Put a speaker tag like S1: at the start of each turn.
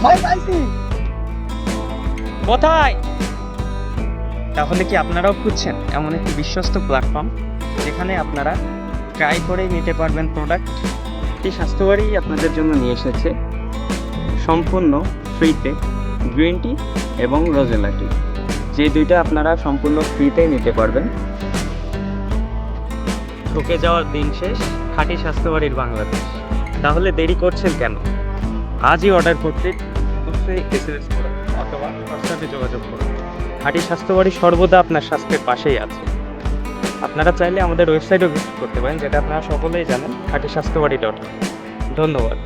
S1: ভাই পাইছি।
S2: কোথায়? তাহলে কি আপনারাও খুঁজছেন এমন একটি বিশ্বস্ত প্ল্যাটফর্ম যেখানে আপনারা ট্রাই করেই নিতে পারবেন প্রোডাক্ট? এই স্বাস্থ্যবাড়ি আপনাদের জন্য নিয়ে এসেছে সম্পূর্ণ ফ্রিতে গ্রিন টি এবং রোজেলা টি, যে দুইটা আপনারা সম্পূর্ণ ফ্রিতেই নিতে পারবেন। ঠকে যাওয়ার দিন শেষ, খাঁটি স্বাস্থ্যবাড়ির বাংলাদেশ। তাহলে দেরি করছেন কেন? আজই অর্ডার করতে অবশ্যই এসএমএস করুন অথবা হোয়াটসঅ্যাপে যোগাযোগ করুন। খাঁটি স্বাস্থ্যবাড়ি সর্বদা আপনার স্বাস্থ্যের পাশেই আছে। আপনারা চাইলে আমাদের ওয়েবসাইটও ভিজিট করতে পারেন, যেটা আপনারা সকলেই জানেন, খাঁটি স্বাস্থ্যবাড়ি .com। ধন্যবাদ।